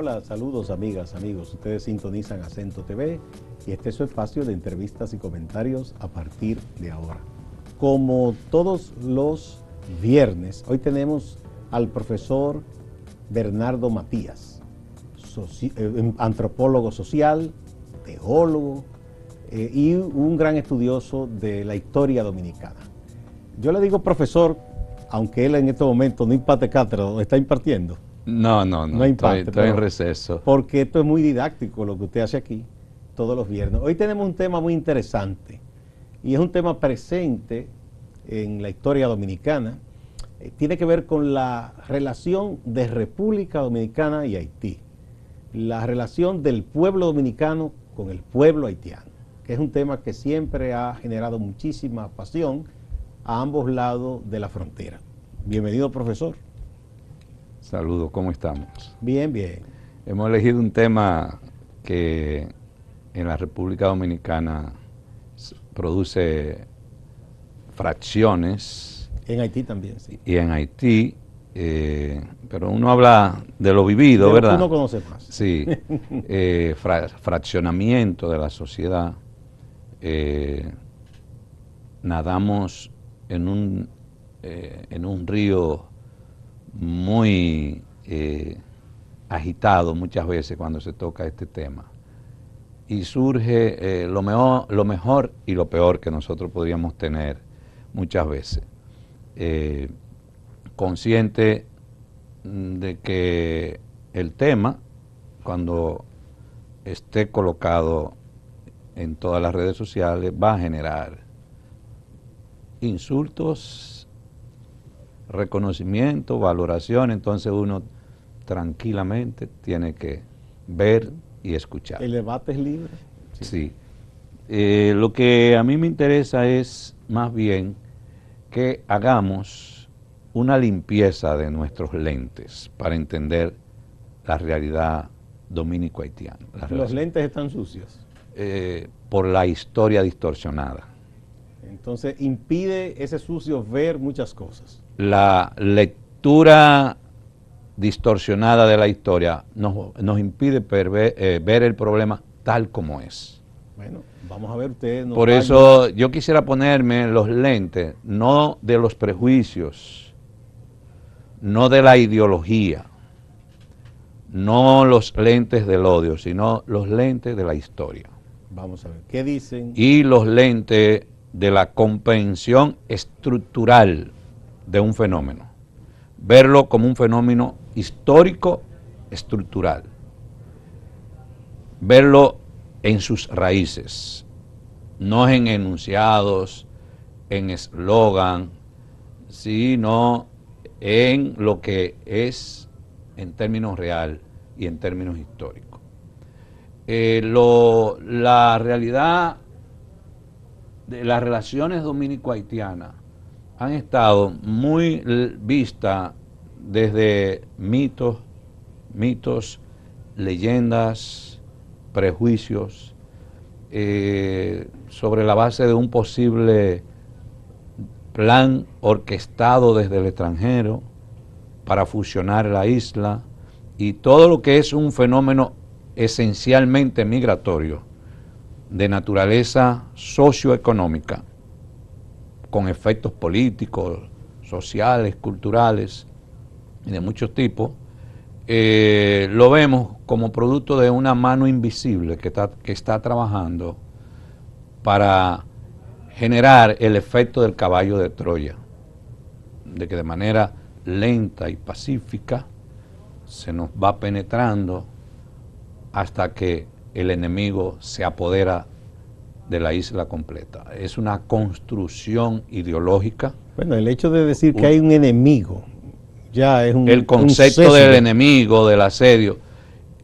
Hola, saludos amigas, amigos. Ustedes sintonizan Acento TV y este es su espacio de entrevistas y comentarios a partir de ahora. Como todos los viernes, hoy tenemos al profesor Bernardo Matías, antropólogo social, teólogo y un gran estudioso de la historia dominicana. Yo le digo profesor, aunque él en este momento no imparte cátedra, está impartiendo. No imparte, estoy en receso. Porque esto es muy didáctico lo que usted hace aquí todos los viernes. Hoy tenemos un tema muy interesante y es un tema presente en la historia dominicana. Tiene que ver con la relación de República Dominicana y Haití. La relación del pueblo dominicano con el pueblo haitiano, que es un tema que siempre ha generado muchísima pasión a ambos lados de la frontera. Bienvenido, profesor. Saludos, ¿cómo estamos? Bien, bien. Hemos elegido un tema que en la República Dominicana produce fracciones. En Haití también, sí. Y en Haití, pero uno habla de lo vivido, de ¿verdad? Uno conoce más. Sí, fraccionamiento de la sociedad. Nadamos en un río muy agitado muchas veces cuando se toca este tema. Y surge lo mejor y lo peor que nosotros podríamos tener muchas veces. Consciente de que el tema, cuando esté colocado en todas las redes sociales, va a generar insultos, reconocimiento, valoración, entonces uno tranquilamente tiene que ver y escuchar. El debate es libre. Sí. Lo que a mí me interesa es más bien que hagamos una limpieza de nuestros lentes para entender la realidad dominico-haitiana. Los lentes están sucios. Por la historia distorsionada. Entonces impide ese sucio ver muchas cosas. La lectura distorsionada de la historia nos impide ver el problema tal como es. Bueno, vamos a ver usted. Por eso yo quisiera ponerme los lentes, no de los prejuicios, no de la ideología, no los lentes del odio, sino los lentes de la historia. Vamos a ver, ¿qué dicen? Y los lentes de la comprensión estructural de un fenómeno. Verlo como un fenómeno histórico estructural. Verlo en sus raíces, no en enunciados, en eslogan, sino en lo que es en términos real y en términos históricos. La realidad de las relaciones dominico-haitianas han estado muy vistas desde mitos, leyendas, prejuicios, sobre la base de un posible plan orquestado desde el extranjero para fusionar la isla y todo lo que es un fenómeno esencialmente migratorio de naturaleza socioeconómica, con efectos políticos, sociales, culturales y de muchos tipos, lo vemos como producto de una mano invisible que está trabajando para generar el efecto del caballo de Troya, de que de manera lenta y pacífica se nos va penetrando hasta que el enemigo se apodera de la isla completa. Es una construcción ideológica. Bueno, el hecho de decir que hay un enemigo ya es el concepto del enemigo, del asedio.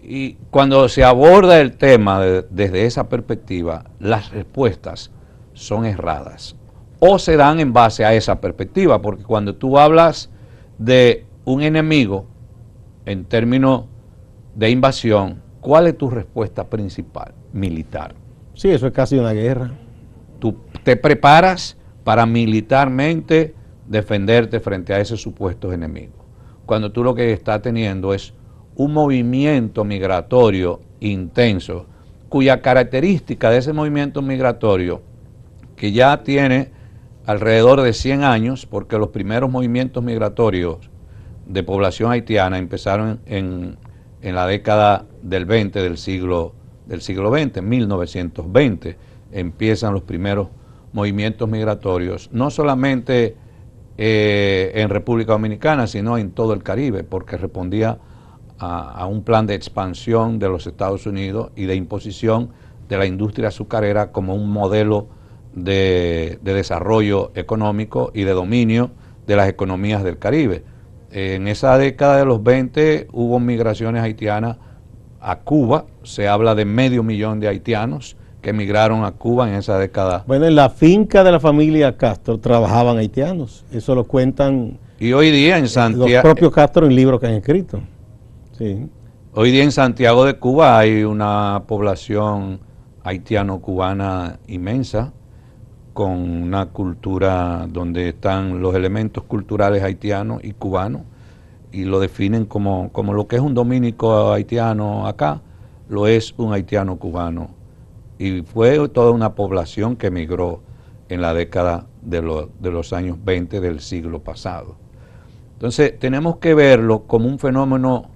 Y cuando se aborda el tema desde esa perspectiva, las respuestas son erradas o se dan en base a esa perspectiva, porque cuando tú hablas de un enemigo en términos de invasión, ¿cuál es tu respuesta principal? Militar. Sí, eso es casi una guerra. Tú te preparas para militarmente defenderte frente a esos supuestos enemigos. Cuando tú lo que estás teniendo es un movimiento migratorio intenso, cuya característica de ese movimiento migratorio, que ya tiene alrededor de 100 años, porque los primeros movimientos migratorios de población haitiana empezaron en la década del 20 del siglo XX, 1920, empiezan los primeros movimientos migratorios, no solamente en República Dominicana, sino en todo el Caribe, porque respondía a un plan de expansión de los Estados Unidos y de imposición de la industria azucarera como un modelo de desarrollo económico y de dominio de las economías del Caribe. En esa década de los 20 hubo migraciones haitianas a Cuba, se habla de 500,000 de haitianos que emigraron a Cuba en esa década. Bueno, en la finca de la familia Castro trabajaban haitianos, eso lo cuentan y hoy día en Santiago, los propios Castro en libros que han escrito. Sí. Hoy día en Santiago de Cuba hay una población haitiano-cubana inmensa, con una cultura donde están los elementos culturales haitianos y cubanos, y lo definen como lo que es un dominico haitiano acá, lo es un haitiano cubano. Y fue toda una población que emigró en la década de los años 20 del siglo pasado. Entonces tenemos que verlo como un fenómeno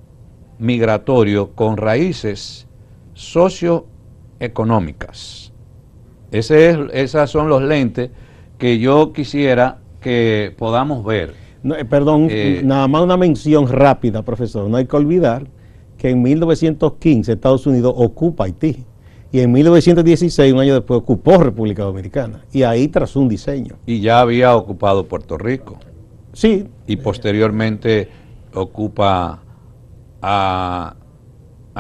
migratorio con raíces socioeconómicas. Esas son los lentes que yo quisiera que podamos ver. No, perdón, nada más una mención rápida, profesor. No hay que olvidar que en 1915 Estados Unidos ocupa Haití y en 1916, un año después, ocupó República Dominicana y ahí trazó un diseño. Y ya había ocupado Puerto Rico. Sí. Y posteriormente ocupa a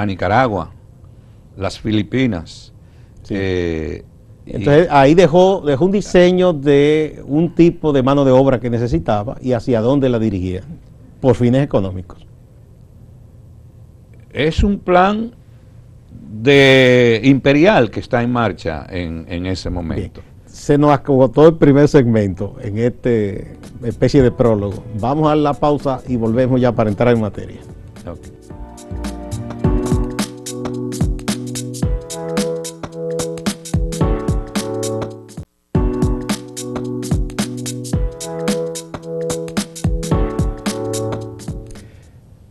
Nicaragua, las Filipinas. Sí. Entonces ahí dejó un diseño de un tipo de mano de obra que necesitaba y hacia dónde la dirigía, por fines económicos. Es un plan imperial que está en marcha en ese momento. Bien. Se nos agotó el primer segmento en esta especie de prólogo. Vamos a la pausa y volvemos ya para entrar en materia. Okay.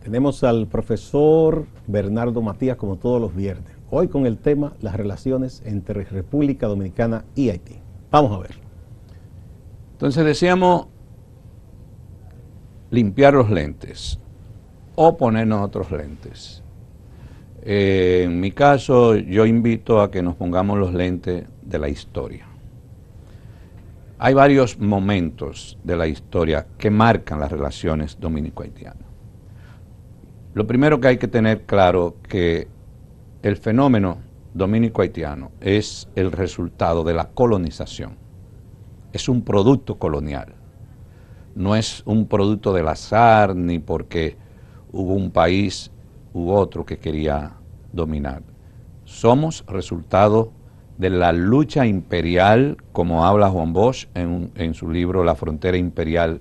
Tenemos al profesor Bernardo Matías como todos los viernes. Hoy con el tema las relaciones entre República Dominicana y Haití. Vamos a ver. Entonces decíamos limpiar los lentes o ponernos otros lentes. En mi caso, yo invito a que nos pongamos los lentes de la historia. Hay varios momentos de la historia que marcan las relaciones dominico-haitianas. Lo primero que hay que tener claro que el fenómeno dominico-haitiano es el resultado de la colonización. Es un producto colonial. No es un producto del azar ni porque hubo un país u otro que quería dominar. Somos resultado de la lucha imperial, como habla Juan Bosch en su libro La frontera imperial,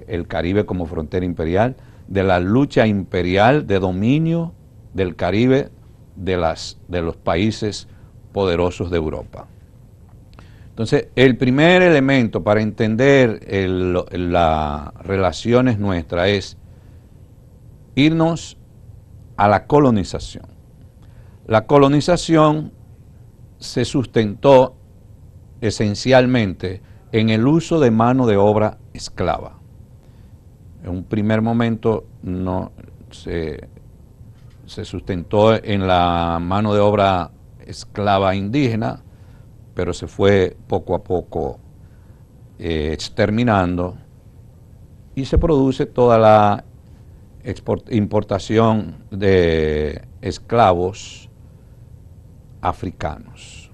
el Caribe como frontera imperial, de la lucha imperial de dominio del Caribe de los países poderosos de Europa. Entonces, el primer elemento para entender las relaciones nuestras es irnos a la colonización. La colonización se sustentó esencialmente en el uso de mano de obra esclava. En un primer momento no se sustentó en la mano de obra esclava indígena, pero se fue poco a poco exterminando y se produce toda la importación de esclavos africanos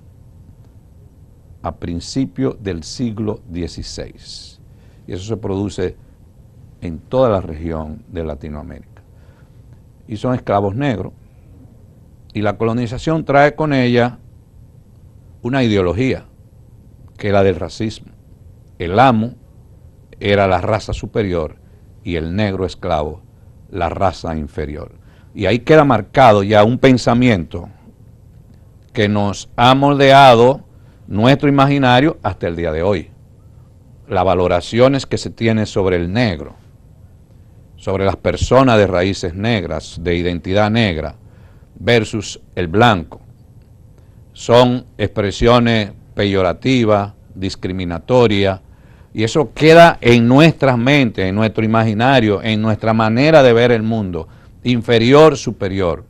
a principios del siglo XVI. Y eso se produce en toda la región de Latinoamérica. Y son esclavos negros. Y la colonización trae con ella una ideología, que era del racismo. El amo era la raza superior y el negro esclavo la raza inferior. y ahí queda marcado ya un pensamiento que nos ha moldeado nuestro imaginario hasta el día de hoy. Las valoraciones que se tienen sobre el negro, sobre las personas de raíces negras, de identidad negra, versus el blanco, son expresiones peyorativas, discriminatorias, y eso queda en nuestras mentes, en nuestro imaginario, en nuestra manera de ver el mundo, inferior, superior,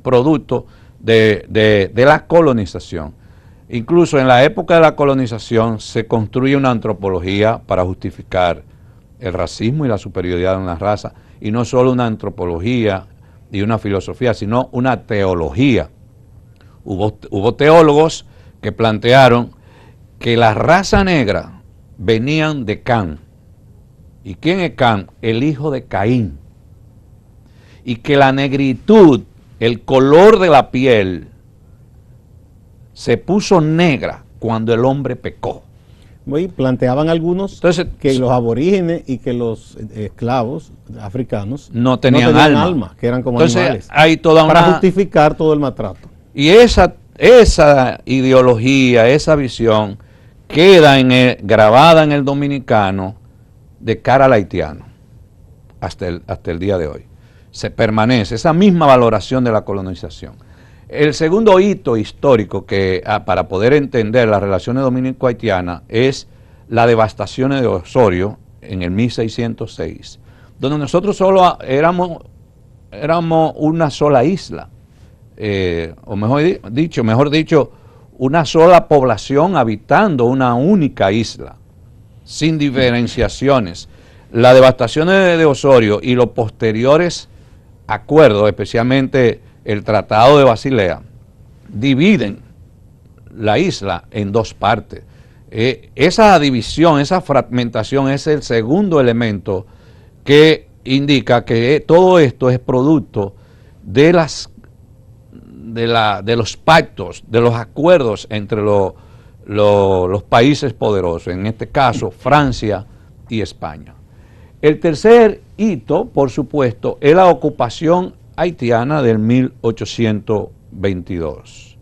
producto de la colonización. Incluso en la época de la colonización se construye una antropología para justificar el racismo y la superioridad de una raza, y no solo una antropología y una filosofía, sino una teología. Hubo teólogos que plantearon que la raza negra venían de Cam. ¿Y quién es Cam? El hijo de Caín. Y que la negritud, el color de la piel, se puso negra cuando el hombre pecó. Muy, planteaban algunos Entonces, que los aborígenes y que los esclavos africanos no tenían alma, que eran como entonces, animales, hay toda para una justificar todo el maltrato. Y esa ideología, esa visión, queda grabada en el dominicano de cara al haitiano, hasta el día de hoy. Se permanece esa misma valoración de la colonización. El segundo hito histórico que para poder entender las relaciones dominico-haitianas es la devastación de Osorio en el 1606, donde nosotros solo éramos una sola isla, o mejor dicho, una sola población habitando una única isla, sin diferenciaciones. La devastación de Osorio y los posteriores acuerdos, especialmente el Tratado de Basilea, dividen la isla en dos partes. Esa división, esa fragmentación es el segundo elemento que indica que todo esto es producto de los pactos, de los acuerdos entre los países poderosos, en este caso Francia y España. El tercer hito, por supuesto, es la ocupación haitiana del 1822.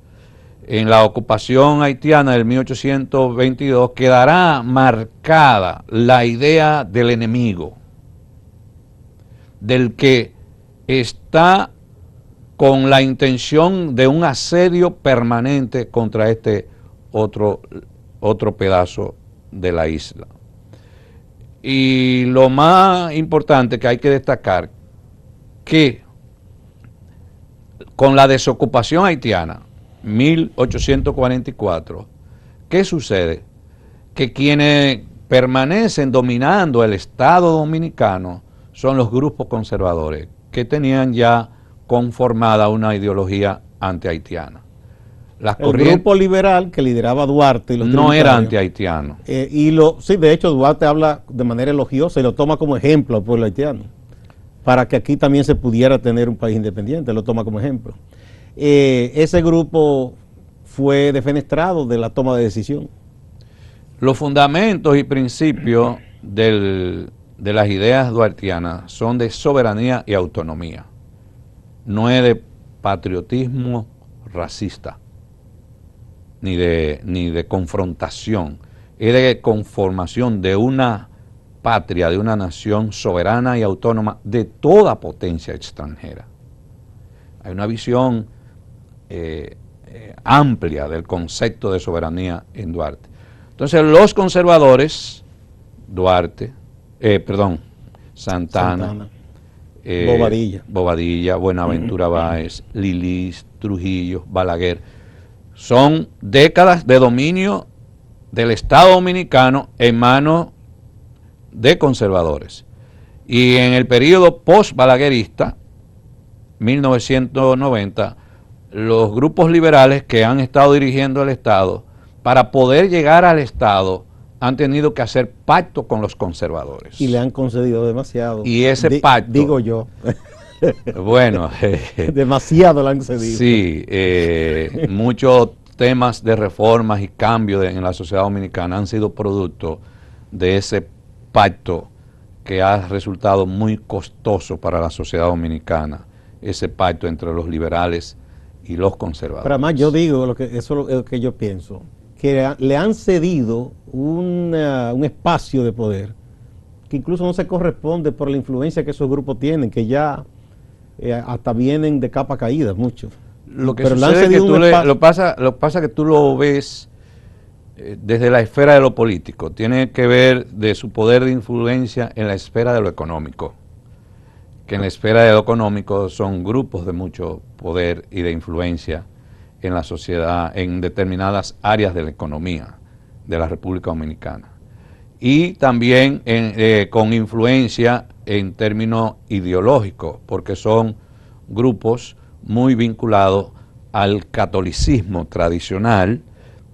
En la ocupación haitiana del 1822 quedará marcada la idea del enemigo, del que está con la intención de un asedio permanente contra este otro pedazo de la isla. Y lo más importante que hay que destacar, que con la desocupación haitiana, 1844, ¿qué sucede? Que quienes permanecen dominando el Estado dominicano son los grupos conservadores, que tenían ya conformada una ideología anti-haitiana. El grupo liberal que lideraba Duarte y los no era anti-haitiano. Sí, de hecho Duarte habla de manera elogiosa y lo toma como ejemplo al pueblo haitiano, para que aquí también se pudiera tener un país independiente, lo toma como ejemplo. Ese grupo fue defenestrado de la toma de decisión. Los fundamentos y principios de las ideas duartianas son de soberanía y autonomía. No es de patriotismo racista, ni de confrontación, es de conformación de una patria, de una nación soberana y autónoma de toda potencia extranjera. Hay una visión amplia del concepto de soberanía en Duarte. Entonces los conservadores, Santana. Bobadilla, Buenaventura Báez, Lilis, Trujillo, Balaguer, son décadas de dominio del Estado dominicano en manos de conservadores. Y en el periodo post-balaguerista, 1990, los grupos liberales que han estado dirigiendo el Estado, para poder llegar al Estado, han tenido que hacer pacto con los conservadores. Y le han concedido demasiado. Y ese pacto... Digo yo. Bueno. Demasiado le han cedido. Sí, muchos temas de reformas y cambios en la sociedad dominicana han sido producto de ese pacto que ha resultado muy costoso para la sociedad dominicana ese pacto entre los liberales y los conservadores. Pero además yo digo, eso es lo que yo pienso, que le han cedido un espacio de poder que incluso no se corresponde por la influencia que esos grupos tienen, que ya hasta vienen de capa caída muchos. Lo que Pero sucede es que lo pasa que tú lo ves desde la esfera de lo político, tiene que ver de su poder de influencia en la esfera de lo económico, que en la esfera de lo económico son grupos de mucho poder y de influencia en la sociedad, en determinadas áreas de la economía de la República Dominicana. Y también con influencia en términos ideológicos, porque son grupos muy vinculados al catolicismo tradicional,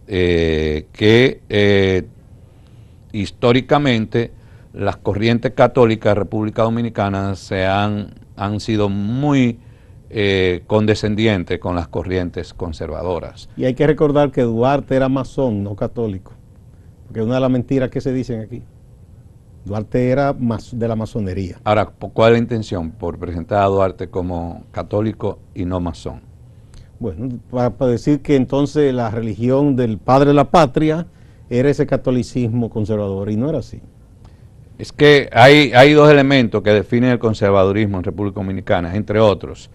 que históricamente las corrientes católicas de República Dominicana han sido muy condescendientes con las corrientes conservadoras. Y hay que recordar que Duarte era masón, no católico, porque es una de las mentiras que se dicen aquí. Duarte era de la masonería. Ahora, ¿cuál es la intención? Por presentar a Duarte como católico y no masón. Bueno, para decir que entonces la religión del padre de la patria era ese catolicismo conservador, y no era así. Es que hay dos elementos que definen el conservadurismo en República Dominicana, entre otros.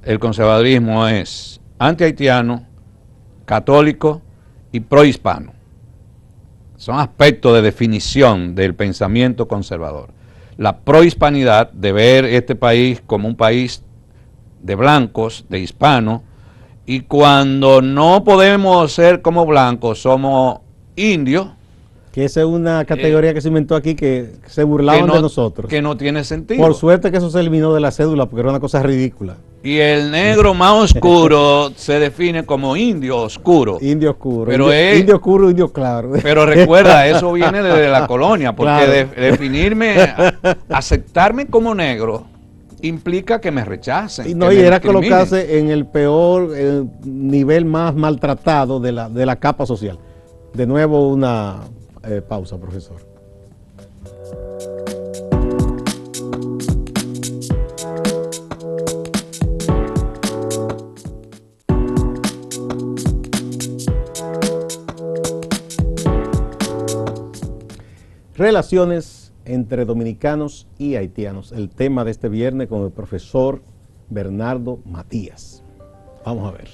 El conservadurismo es anti-haitiano, católico y pro-hispano. Son aspectos de definición del pensamiento conservador. La prohispanidad, de ver este país como un país de blancos, de hispanos, y cuando no podemos ser como blancos, somos indios. Que esa es una categoría que se inventó aquí, que se burlaban de nosotros. Que no tiene sentido. Por suerte que eso se eliminó de la cédula, porque era una cosa ridícula. Y el negro más oscuro se define como indio oscuro. Indio oscuro. Pero indio oscuro, indio claro. Pero recuerda, eso viene desde la colonia, porque claro, definirme, aceptarme como negro implica que me rechacen. Y no, y era colocarse en el peor nivel más maltratado de la capa social. De nuevo una pausa, profesor. Relaciones entre dominicanos y haitianos, el tema de este viernes con el profesor Bernardo Matías. Vamos a ver.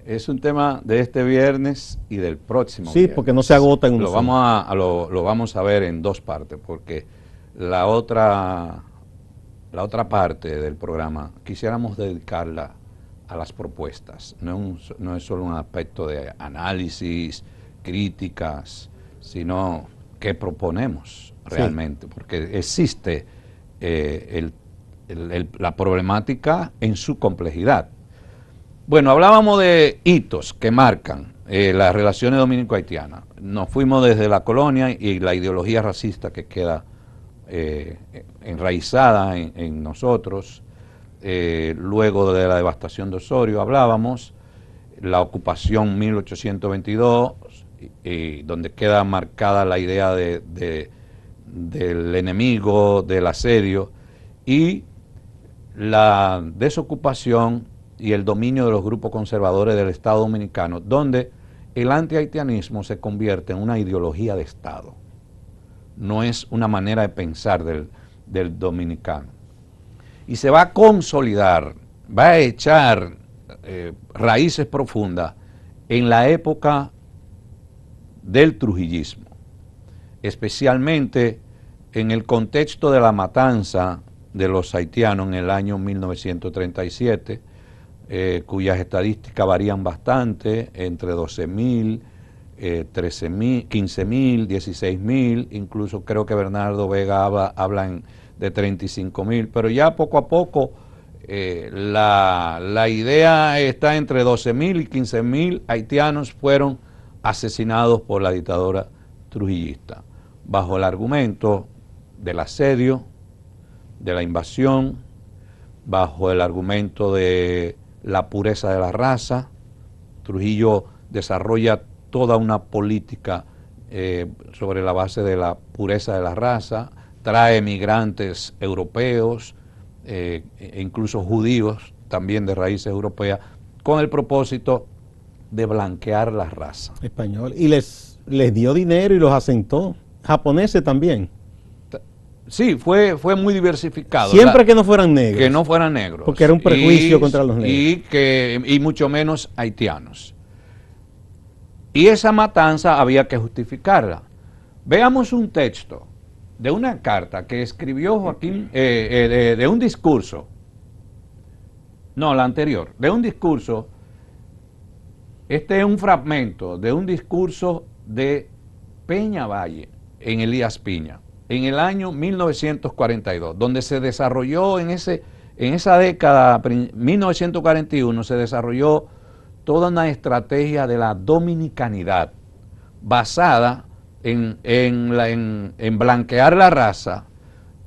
Es un tema de este viernes y del próximo viernes. Porque no se agota en un lo vamos a ver en dos partes, porque la otra parte del programa quisiéramos dedicarla a las propuestas. No es solo un aspecto de análisis, críticas, sino qué proponemos realmente, sí, porque existe la problemática en su complejidad. Bueno, hablábamos de hitos que marcan las relaciones dominico-haitianas. Nos fuimos desde la colonia y la ideología racista que queda enraizada en nosotros. Luego de la devastación de Osorio hablábamos, la ocupación 1822, donde queda marcada la idea del enemigo, del asedio, y la desocupación y el dominio de los grupos conservadores del Estado Dominicano, donde el antihaitianismo se convierte en una ideología de Estado. No es una manera de pensar del dominicano. Y se va a consolidar, va a echar raíces profundas en la época del trujillismo, especialmente en el contexto de la matanza de los haitianos en el año 1937, cuyas estadísticas varían bastante, entre 12.000, 13.000, 15.000, 16.000, incluso creo que Bernardo Vega habla de 35.000, pero ya poco a poco la idea está entre 12.000 y 15.000 haitianos fueron asesinados por la dictadura trujillista, bajo el argumento del asedio, de la invasión, bajo el argumento de la pureza de la raza. Trujillo desarrolla toda una política sobre la base de la pureza de la raza, trae migrantes europeos, incluso judíos también de raíces europeas, con el propósito de blanquear la raza. Español. Y les dio dinero y los asentó. Japoneses también. Sí, fue muy diversificado. Siempre que no fueran negros. Que no fueran negros. Porque era un prejuicio contra los negros. Y mucho menos haitianos. Y esa matanza había que justificarla. Veamos un texto de una carta que escribió Joaquín, de un discurso. No, la anterior. De un discurso. Este es un fragmento de un discurso de Peña Valle en Elías Piña, en el año 1942, donde se desarrolló en esa década, 1941, se desarrolló toda una estrategia de la dominicanidad basada en blanquear la raza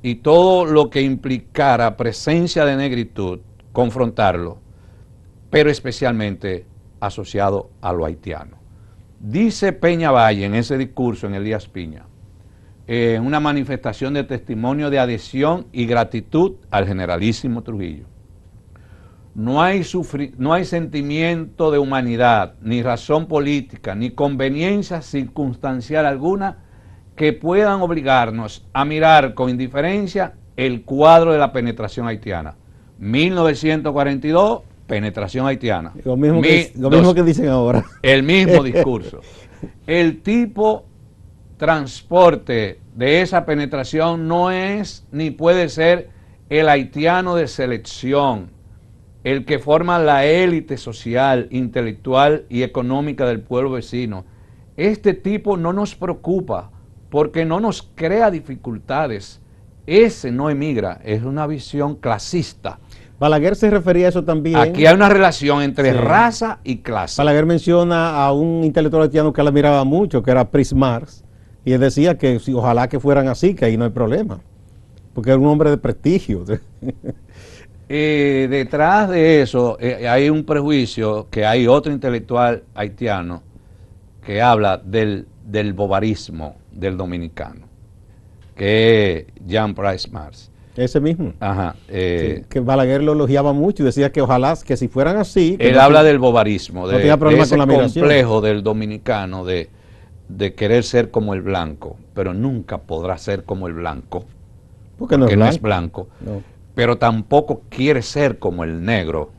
y todo lo que implicara presencia de negritud, confrontarlo, pero especialmente asociado a lo haitiano. Dice Peña Valle en ese discurso en Elías Piña, en una manifestación de testimonio de adhesión y gratitud al generalísimo Trujillo. No hay sentimiento de humanidad, ni razón política, ni conveniencia circunstancial alguna que puedan obligarnos a mirar con indiferencia el cuadro de la penetración haitiana. 1942, penetración haitiana. Lo mismo que dicen ahora. El mismo discurso. El tipo transporte de esa penetración no es ni puede ser el haitiano de selección, el que forma la élite social, intelectual y económica del pueblo vecino. Este tipo no nos preocupa porque no nos crea dificultades. Ese no emigra, es una visión clasista. Balaguer se refería a eso también. Aquí hay una relación entre raza y clase. Balaguer menciona a un intelectual haitiano que él admiraba mucho, que era Price Marx, y él decía que ojalá que fueran así, que ahí no hay problema, porque era un hombre de prestigio. Detrás de eso hay un prejuicio, que hay otro intelectual haitiano que habla del bobarismo del dominicano, que es Jean Price Marx. Ese mismo. Ajá. Sí, que Balaguer lo elogiaba mucho y decía que ojalá que si fueran así. Él habla del bobarismo, no tenía problema ese con la migración. complejo del dominicano de querer ser como el blanco, pero nunca podrá ser como el blanco, porque no es blanco. No. Pero tampoco quiere ser como el negro,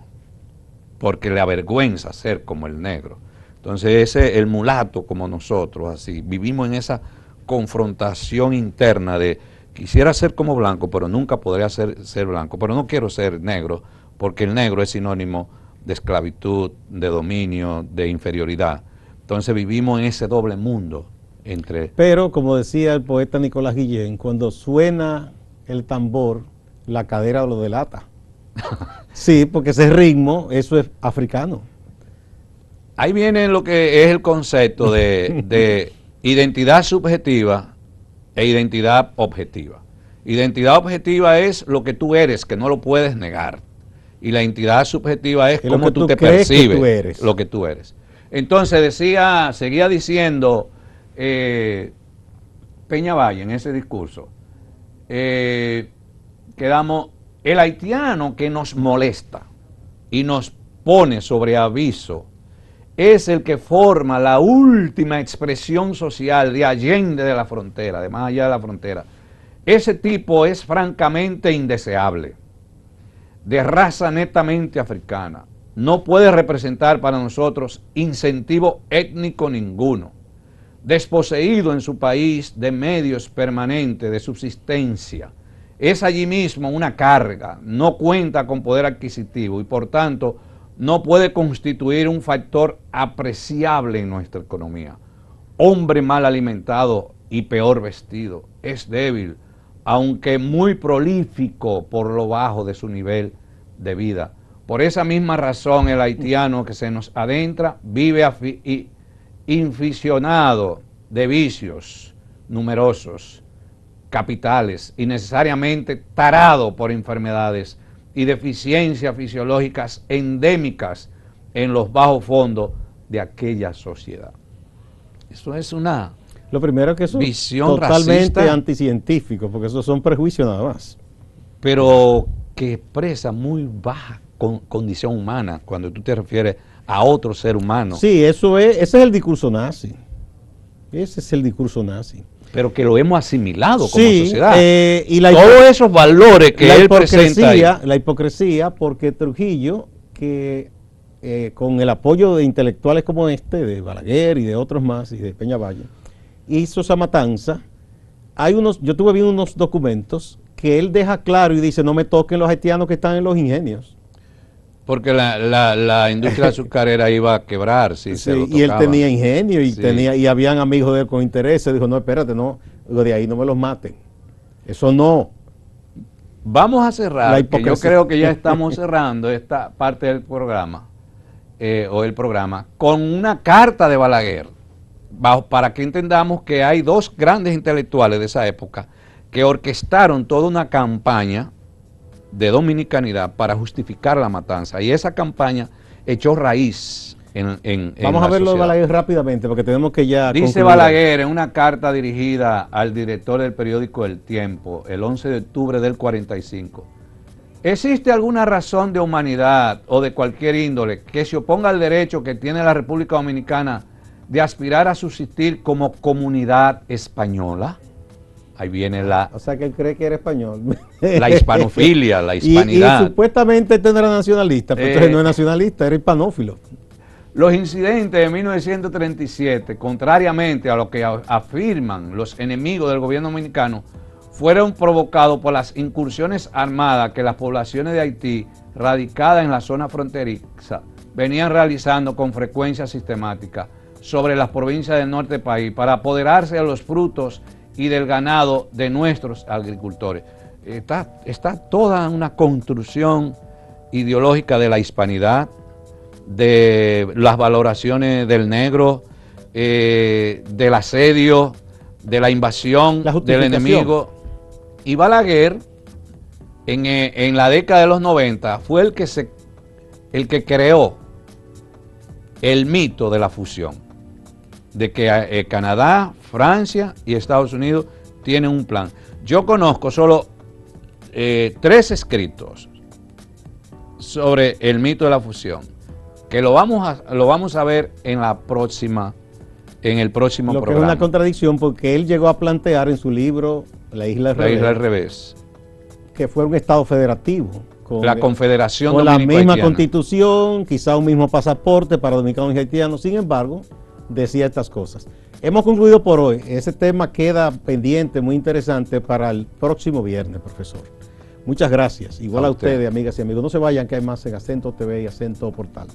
porque le avergüenza ser como el negro. Entonces el mulato como nosotros, así, vivimos en esa confrontación interna de quisiera ser como blanco, pero nunca podría ser blanco, pero no quiero ser negro, porque el negro es sinónimo de esclavitud, de dominio, de inferioridad. Entonces vivimos en ese doble mundo entre... Pero, como decía el poeta Nicolás Guillén, cuando suena el tambor, la cadera lo delata. Sí, porque ese ritmo, eso es africano. Ahí viene lo que es el concepto de identidad subjetiva e identidad objetiva. Identidad objetiva es lo que tú eres, que no lo puedes negar. Y la identidad subjetiva es cómo tú te percibes, lo que tú eres. Entonces seguía diciendo Peña Valle en ese discurso, el haitiano que nos molesta y nos pone sobre aviso es el que forma la última expresión social de allende de la frontera, de más allá de la frontera. Ese tipo es francamente indeseable, de raza netamente africana. No puede representar para nosotros incentivo étnico ninguno. Desposeído en su país de medios permanentes de subsistencia. Es allí mismo una carga, no cuenta con poder adquisitivo y por tanto no puede constituir un factor apreciable en nuestra economía. Hombre mal alimentado y peor vestido, es débil, aunque muy prolífico por lo bajo de su nivel de vida. Por esa misma razón el haitiano que se nos adentra vive inficionado de vicios numerosos, capitales y necesariamente tarado por enfermedades y deficiencias fisiológicas endémicas en los bajos fondos de aquella sociedad. Eso es una Lo primero que eso visión totalmente racista, anticientífico, porque esos son prejuicios nada más. pero que expresa muy baja condición humana, cuando tú te refieres a otro ser humano. Sí, ese es el discurso nazi. Ese es el discurso nazi. Pero que lo hemos asimilado como Sí, sociedad. Y todos esos valores que él presenta ahí. La hipocresía, porque Trujillo, que con el apoyo de intelectuales como este, de Balaguer y de otros más, y de Peñavalle, hizo esa matanza. Yo tuve bien unos documentos que él deja claro y dice, no me toquen los haitianos que están en los ingenios. Porque la industria azucarera iba a quebrar, sí, y él tenía ingenio y sí. y habían amigos de él con intereses. Dijo, no, espérate, no, de ahí no me los maten. Eso no. Vamos a cerrar, que yo creo que ya estamos cerrando esta parte del programa, con una carta de Balaguer, para que entendamos que hay dos grandes intelectuales de esa época que orquestaron toda una campaña de dominicanidad para justificar la matanza, y esa campaña echó raíz Vamos a verlo de Balaguer rápidamente, porque tenemos que ya dice concluir. Balaguer en una carta dirigida al director del periódico El Tiempo, el 11 de octubre del 45. ¿Existe alguna razón de humanidad o de cualquier índole que se oponga al derecho que tiene la República Dominicana de aspirar a subsistir como comunidad española? Ahí viene O sea, que él cree que era español. la hispanofilia, la hispanidad. Y supuestamente este no era nacionalista, pero entonces no es nacionalista, era hispanófilo. Los incidentes de 1937, contrariamente a lo que afirman los enemigos del gobierno dominicano, fueron provocados por las incursiones armadas que las poblaciones de Haití, radicadas en la zona fronteriza, venían realizando con frecuencia sistemática sobre las provincias del norte del país para apoderarse de los frutos y del ganado de nuestros agricultores. Está toda una construcción ideológica de la hispanidad, de las valoraciones del negro, del asedio, de la invasión del enemigo. Y Balaguer, en la década de los 90, fue el que creó el mito de la fusión, de que Canadá, Francia y Estados Unidos tienen un plan. Yo conozco solo 3 escritos sobre el mito de la fusión, que lo vamos a ver en el próximo programa. Lo que es una contradicción, porque él llegó a plantear en su libro La Isla al Revés, que fue un estado federativo. Con la Confederación con la misma Dominico-Haitiana. constitución, quizá un mismo pasaporte para dominicanos y haitianos. Sin embargo, decía estas cosas. Hemos concluido por hoy. Ese tema queda pendiente, muy interesante para el próximo viernes, profesor. Muchas gracias. Igual a ustedes, amigas y amigos. No se vayan, que hay más en Acento TV y Acento Portal.